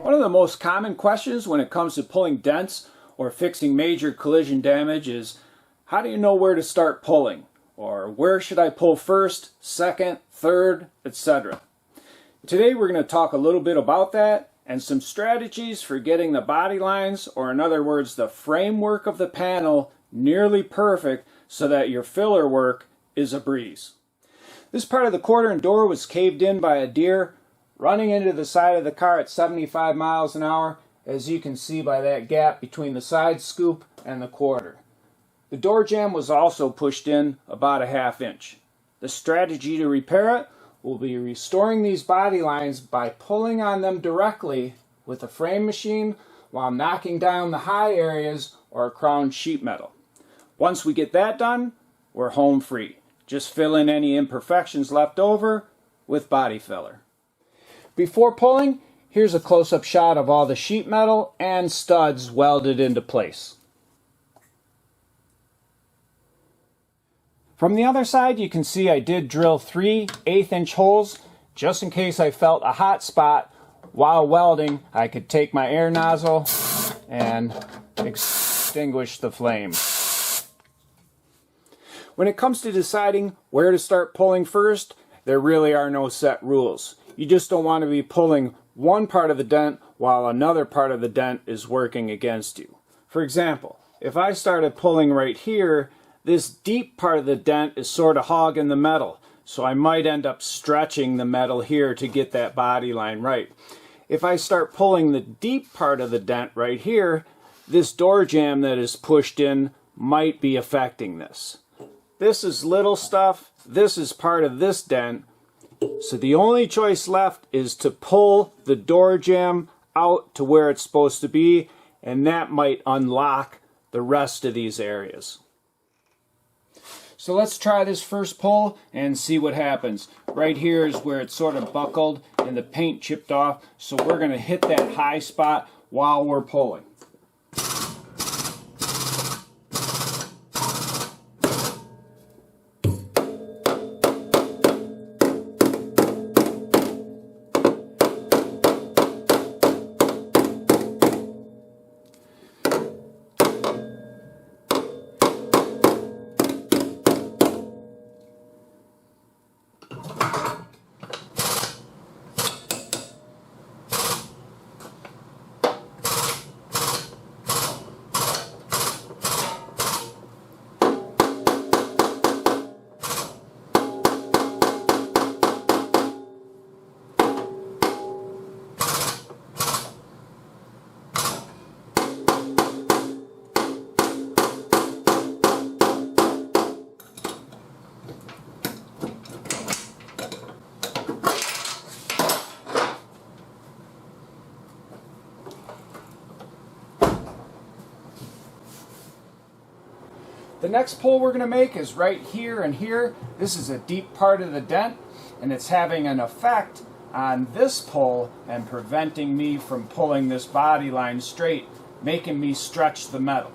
One of the most common questions when it comes to pulling dents or fixing major collision damage is, how do you know where to start pulling? Or where should I pull first, second, third, etc. Today we're going to talk a little bit about that and some strategies for getting the body lines, or in other words the framework of the panel, nearly perfect so that your filler work is a breeze. This part of the quarter and door was caved in by a deer running into the side of the car at 75 miles an hour, as you can see by that gap between the side scoop and the quarter. The door jamb was also pushed in about a ½ inch. The strategy to repair it will be restoring these body lines by pulling on them directly with a frame machine while knocking down the high areas or crown sheet metal. Once we get that done, we're home free. Just fill in any imperfections left over with body filler. Before pulling, here's a close-up shot of all the sheet metal and studs welded into place. From the other side, you can see I did drill 3 1/8-inch holes just in case I felt a hot spot while welding. I could take my air nozzle and extinguish the flame. When it comes to deciding where to start pulling first, there really are no set rules. You just don't want to be pulling one part of the dent while another part of the dent is working against you. For example, if I started pulling right here, this deep part of the dent is sort of hogging the metal, so I might end up stretching the metal here to get that body line right. If I start pulling the deep part of the dent right here, this door jamb that is pushed in might be affecting this. This is little stuff, this is part of this dent, so the only choice left is to pull the door jamb out to where it's supposed to be, and that might unlock the rest of these areas. So let's try this first pull and see what happens. Right here is where it's sort of buckled and the paint chipped off, so we're going to hit that high spot while we're pulling. The next pull we're going to make is right here and here. This is a deep part of the dent, and it's having an effect on this pull and preventing me from pulling this body line straight, making me stretch the metal.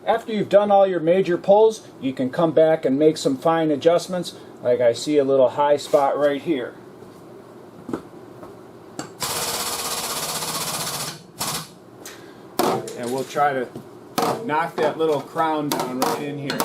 After you've done all your major pulls, you can come back and make some fine adjustments, like I see a little high spot right here. And we'll try to knock that little crown down right in here.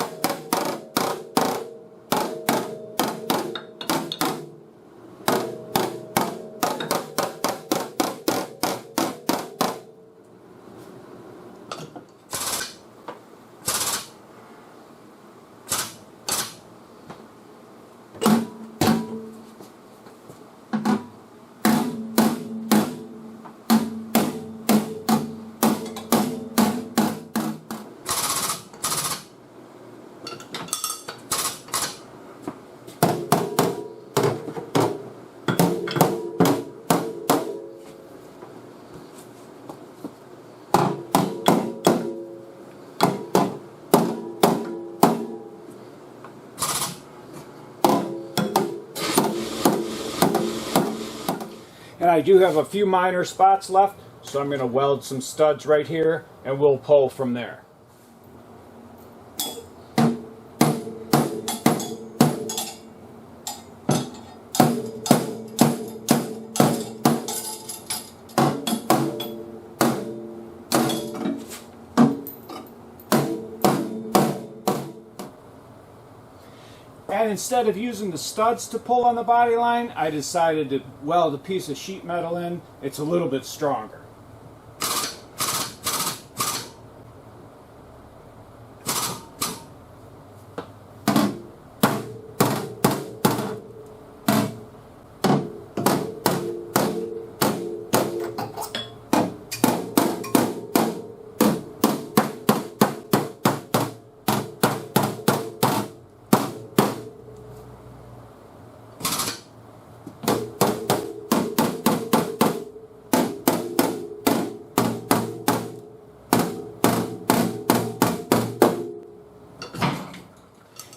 And I do have a few minor spots left, so I'm going to weld some studs right here and we'll pull from there. And instead of using the studs to pull on the body line, I decided to weld a piece of sheet metal in. It's a little bit stronger.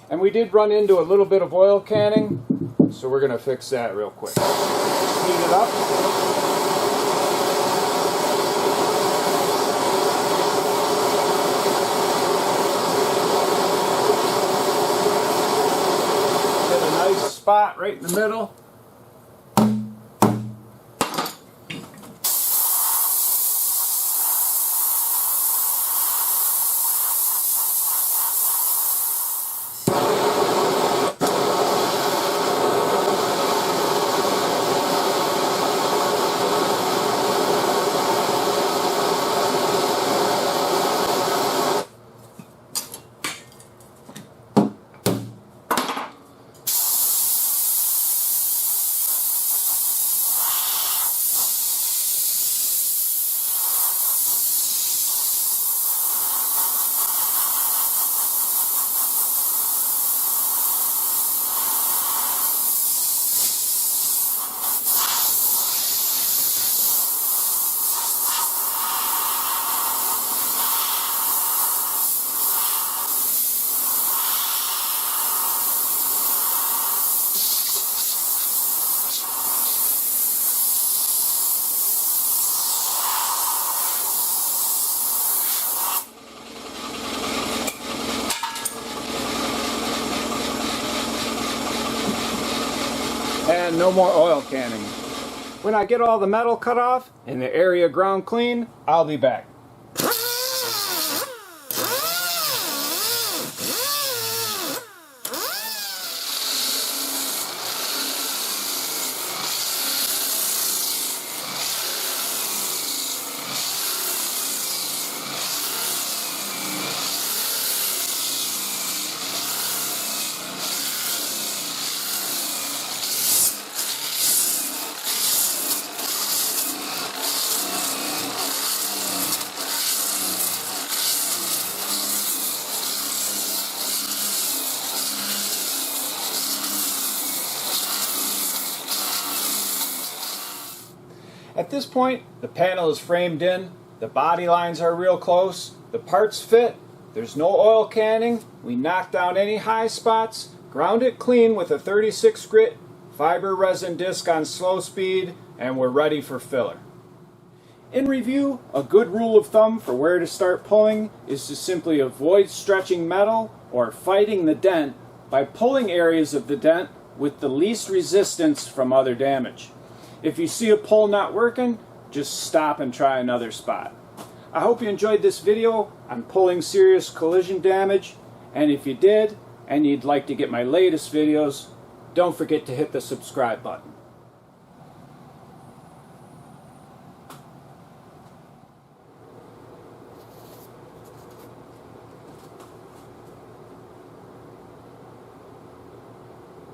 And we did run into a little bit of oil canning, so we're going to fix that real quick. Heat it up. Get a nice spot right in the middle. And no more oil canning. When I get all the metal cut off and the area ground clean, I'll be back. At this point, the panel is framed in, the body lines are real close, the parts fit, there's no oil canning, we knocked down any high spots, ground it clean with a 36 grit fiber resin disc on slow speed, and we're ready for filler. In review, a good rule of thumb for where to start pulling is to simply avoid stretching metal or fighting the dent by pulling areas of the dent with the least resistance from other damage. If you see a pull not working, just stop and try another spot. I hope you enjoyed this video on pulling serious collision damage, and if you did and you'd like to get my latest videos, don't forget to hit the subscribe button.